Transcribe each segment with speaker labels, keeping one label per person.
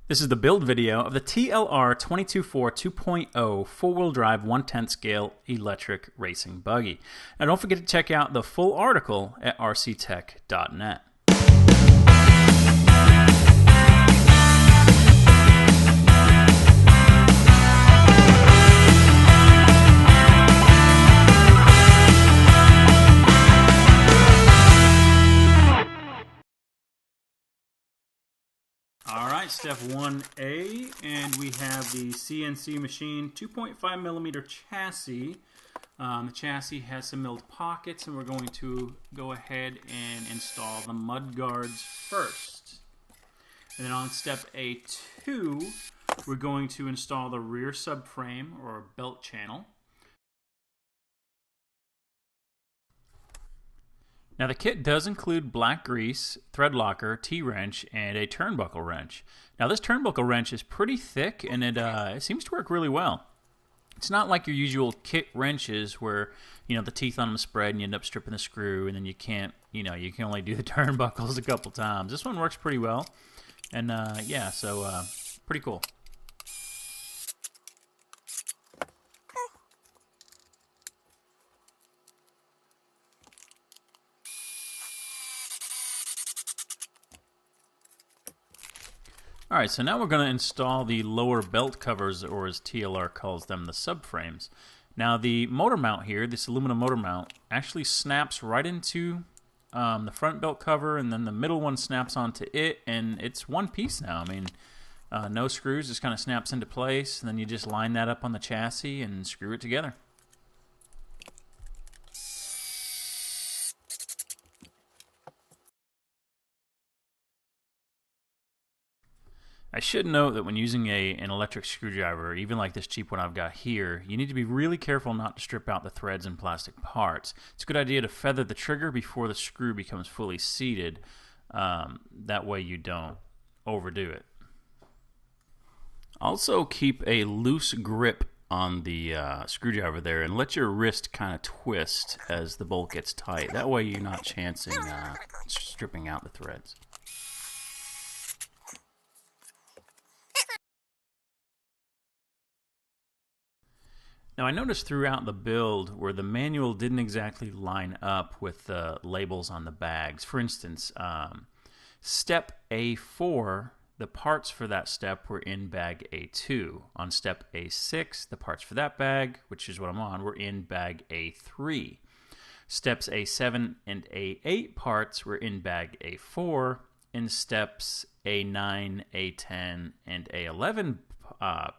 Speaker 1: This is the build video of the TLR 224 2.0 four-wheel drive 1/10 scale electric racing buggy. Now don't forget to check out the full article at RCTech.net. Alright, step 1A, and we have the CNC machine 2.5 millimeter chassis. The chassis has some milled pockets, and we're going to go ahead and install the mud guards first. And then on step A2, we're going to install the rear subframe or belt channel. Now the kit does include black grease, thread locker, T-wrench, and a turnbuckle wrench. Now this turnbuckle wrench is pretty thick, and it seems to work really well. It's not like your usual kit wrenches where, you know, the teeth on them spread and you end up stripping the screw, and then you can't, you can only do the turnbuckles a couple times. This one works pretty well, and yeah, so pretty cool. Alright, so now we're going to install the lower belt covers, or as TLR calls them, the subframes. Now the motor mount here, this aluminum motor mount, actually snaps right into the front belt cover, and then the middle one snaps onto it, and it's one piece now. I mean, no screws, just kind of snaps into place, and then you just line that up on the chassis and screw it together. I should note that when using an electric screwdriver, even like this cheap one I've got here, you need to be really careful not to strip out the threads and plastic parts. It's a good idea to feather the trigger before the screw becomes fully seated. That way you don't overdo it. Also keep a loose grip on the screwdriver there and let your wrist kind of twist as the bolt gets tight. That way you're not chancing stripping out the threads. Now I noticed throughout the build where the manual didn't exactly line up with the labels on the bags. For instance, step A4, the parts for that step were in bag A2. On step A6, the parts for that bag, which is what I'm on, were in bag A3. Steps A7 and A8 parts were in bag A4, and steps A9, A10, and A11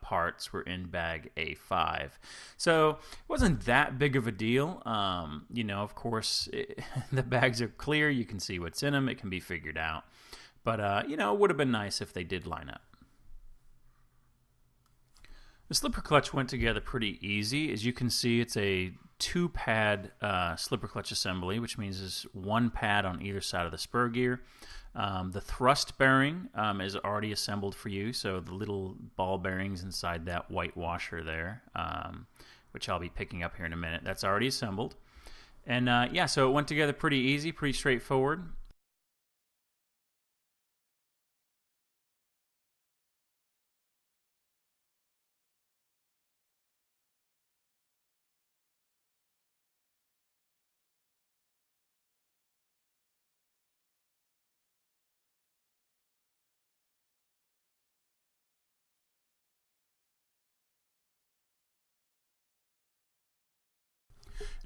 Speaker 1: parts were in bag A5. So it wasn't that big of a deal. Of course, the bags are clear. You can see what's in them. It can be figured out. But, it would have been nice if they did line up. The slipper clutch went together pretty easy. As you can see, it's a 2-pad slipper clutch assembly, which means there's 1 pad on either side of the spur gear. The thrust bearing is already assembled for you, so the little ball bearings inside that white washer there, which I'll be picking up here in a minute, that's already assembled. And yeah, so it went together pretty easy, pretty straightforward.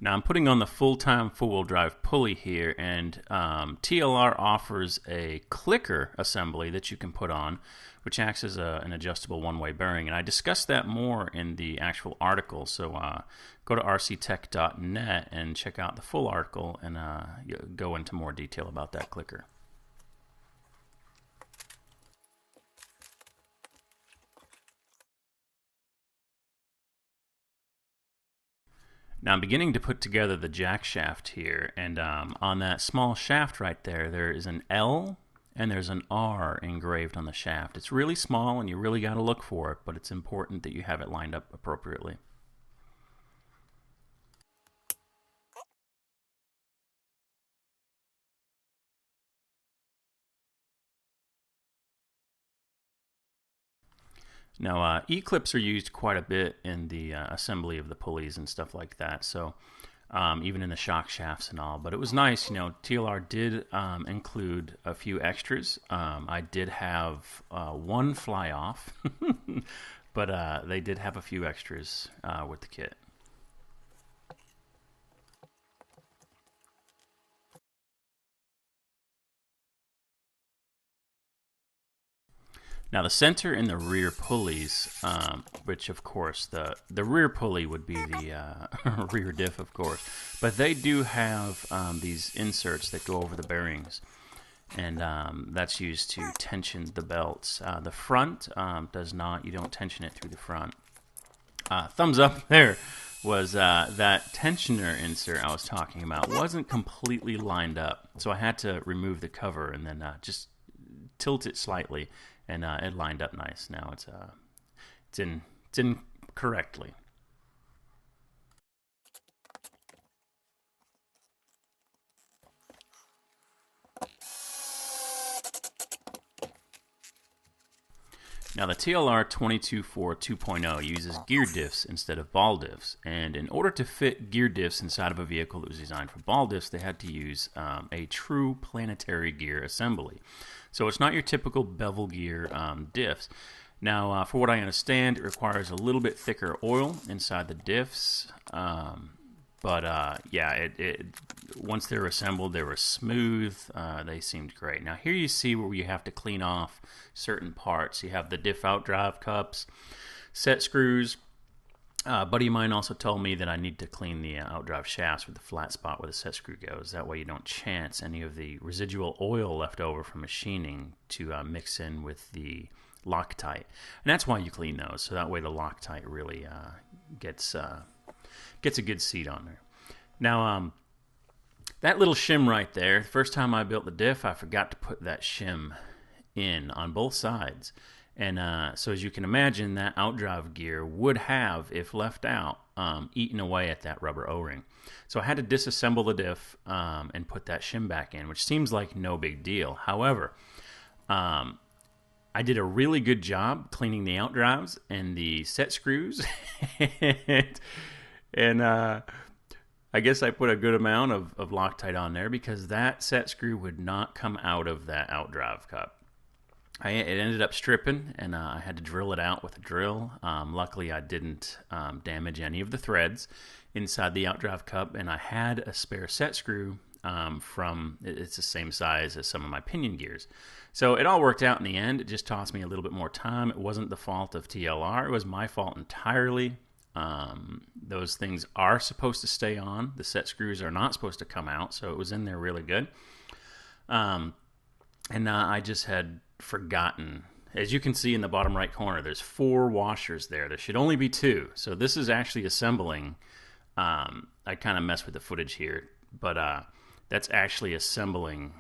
Speaker 1: Now I'm putting on the full-time four-wheel drive pulley here, and TLR offers a clicker assembly that you can put on, which acts as an adjustable one-way bearing. And I discussed that more in the actual article, so go to RCTech.net and check out the full article and go into more detail about that clicker. Now I'm beginning to put together the jackshaft here, and on that small shaft right there, there is an L and there's an R engraved on the shaft. It's really small and you really got to look for it, but it's important that you have it lined up appropriately. Now, E-clips are used quite a bit in the assembly of the pulleys and stuff like that, so even in the shock shafts and all. But it was nice, TLR did include a few extras. I did have one fly off, but they did have a few extras with the kit. Now the center and the rear pulleys, which of course the rear pulley would be the rear diff, of course, but they do have these inserts that go over the bearings, and that's used to tension the belts. The front does not. You don't tension it through the front. Thumbs up there was that tensioner insert I was talking about wasn't completely lined up, so I had to remove the cover and then just tilt it slightly. And it lined up nice. Now it's in correctly. Now the TLR 224 2.0 uses gear diffs instead of ball diffs, and in order to fit gear diffs inside of a vehicle that was designed for ball diffs, they had to use a true planetary gear assembly. So it's not your typical bevel gear diffs. Now, for what I understand, it requires a little bit thicker oil inside the diffs. Yeah, once they were assembled, they were smooth. They seemed great. Now, here you see where you have to clean off certain parts. You have the diff outdrive cups, set screws. A buddy of mine also told me that I need to clean the outdrive shafts with the flat spot where the set screw goes. That way you don't chance any of the residual oil left over from machining to mix in with the Loctite. And that's why you clean those, so that way the Loctite really gets a good seat on there. Now, that little shim right there, the first time I built the diff, I forgot to put that shim in on both sides. And so as you can imagine, that outdrive gear would have, if left out, eaten away at that rubber O-ring. So I had to disassemble the diff and put that shim back in, which seems like no big deal. However, I did a really good job cleaning the outdrives and the set screws. and I guess I put a good amount of Loctite on there because that set screw would not come out of that outdrive cup. It ended up stripping, and I had to drill it out with a drill. Luckily, I didn't damage any of the threads inside the outdrive cup, and I had a spare set screw it's the same size as some of my pinion gears. So it all worked out in the end. It just cost me a little bit more time. It wasn't the fault of TLR. It was my fault entirely. Those things are supposed to stay on. The set screws are not supposed to come out, so it was in there really good. I just had forgotten. As you can see in the bottom right corner, there's 4 washers there. There should only be 2. So this is actually assembling. I kind of messed with the footage here, but that's actually assembling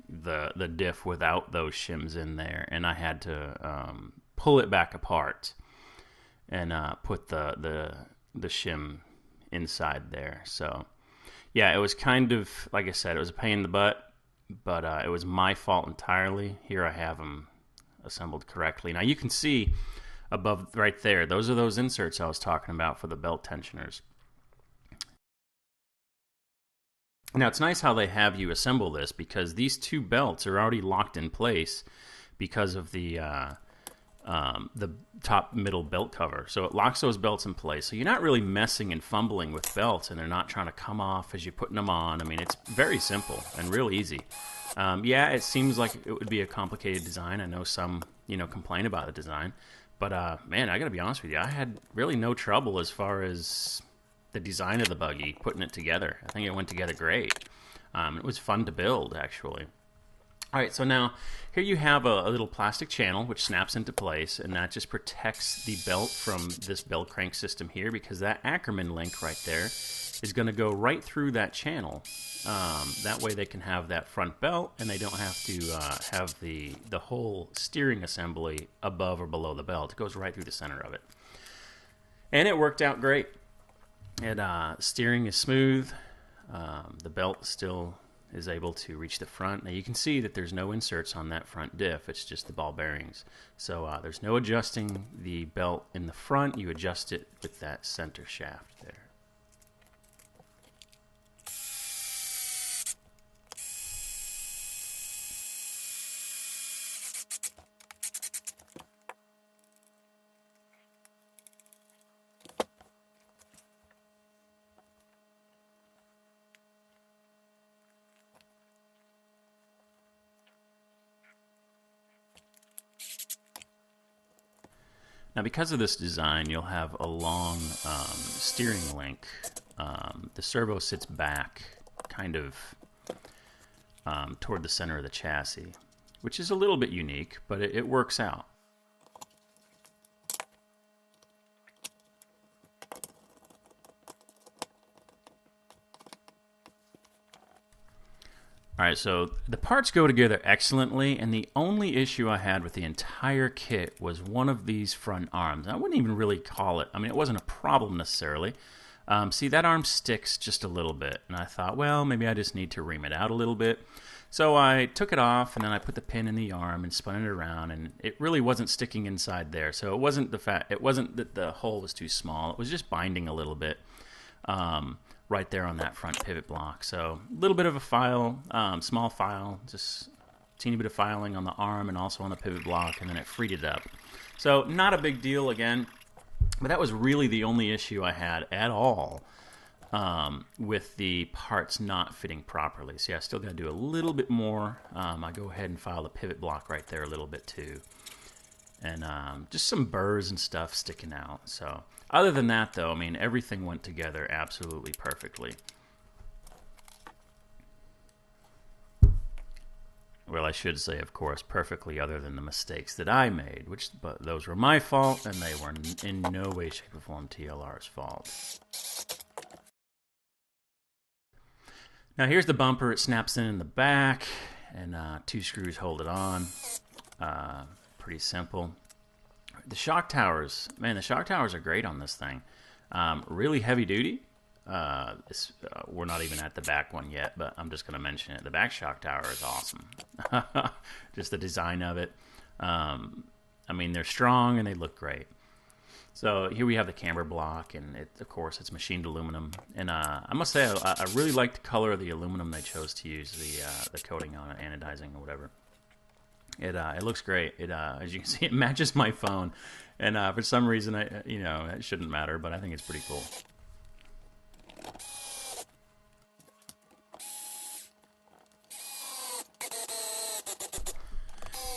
Speaker 1: the diff without those shims in there, and I had to pull it back apart and put the shim inside there. So yeah, it was kind of, like I said, it was a pain in the butt. But it was my fault entirely. Here I have them assembled correctly. Now you can see above right there, those are those inserts I was talking about for the belt tensioners. Now it's nice how they have you assemble this because these 2 belts are already locked in place because of the top middle belt cover. So it locks those belts in place. So you're not really messing and fumbling with belts, and they're not trying to come off as you're putting them on. I mean, it's very simple and real easy. Yeah, it seems like it would be a complicated design. I know some, complain about the design. But, man, I got to be honest with you. I had really no trouble as far as the design of the buggy, putting it together. I think it went together great. It was fun to build, actually. All right, so now here you have a little plastic channel which snaps into place, and that just protects the belt from this belt crank system here, because that Ackerman link right there is going to go right through that channel. That way they can have that front belt, and they don't have to have the whole steering assembly above or below the belt. It goes right through the center of it. And it worked out great. Steering is smooth. The belt still is able to reach the front. Now you can see that there's no inserts on that front diff, it's just the ball bearings. So there's no adjusting the belt in the front, you adjust it with that center shaft there. Now, because of this design, you'll have a long steering link. The servo sits back kind of toward the center of the chassis, which is a little bit unique, but it works out. Alright, so the parts go together excellently, and the only issue I had with the entire kit was one of these front arms. I wouldn't even really call it, I mean, it wasn't a problem necessarily. See, that arm sticks just a little bit, and I thought, well, maybe I just need to ream it out a little bit. So I took it off, and then I put the pin in the arm and spun it around, and it really wasn't sticking inside there. So it wasn't that the hole was too small, it was just binding a little bit. Right there on that front pivot block. So a little bit of a file, small file, just a teeny bit of filing on the arm and also on the pivot block, and then it freed it up. So not a big deal again, but that was really the only issue I had at all with the parts not fitting properly. See, I still got to do a little bit more. I go ahead and file the pivot block right there a little bit too. And just some burrs and stuff sticking out. So other than that, though, I mean, everything went together absolutely perfectly. Well, I should say, of course, perfectly, other than the mistakes that I made, but those were my fault, and they were in no way, shape, or form TLR's fault. Now here's the bumper. It snaps in the back, and 2 screws hold it on. Pretty simple. The shock towers, man, the shock towers are great on this thing. Really heavy duty. We're not even at the back one yet, but I'm just going to mention it. The back shock tower is awesome. Just the design of it. I mean, they're strong and they look great. So here we have the camber block, and of course it's machined aluminum. And I must say, I really like the color of the aluminum they chose to use, the coating on it, anodizing or whatever. It looks great. As you can see, it matches my phone, and for some reason, it shouldn't matter, but I think it's pretty cool.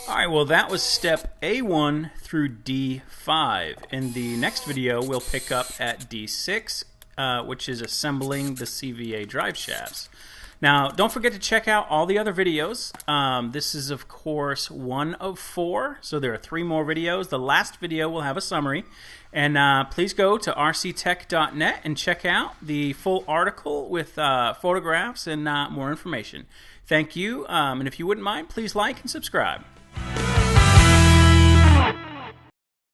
Speaker 1: All right, well, that was step A1 through D5. In the next video, we'll pick up at D6, which is assembling the CVA drive shafts. Now, don't forget to check out all the other videos. This is, of course, 1 of 4, so there are 3 more videos. The last video will have a summary. And please go to rctech.net and check out the full article with photographs and more information. Thank you, and if you wouldn't mind, please like and subscribe.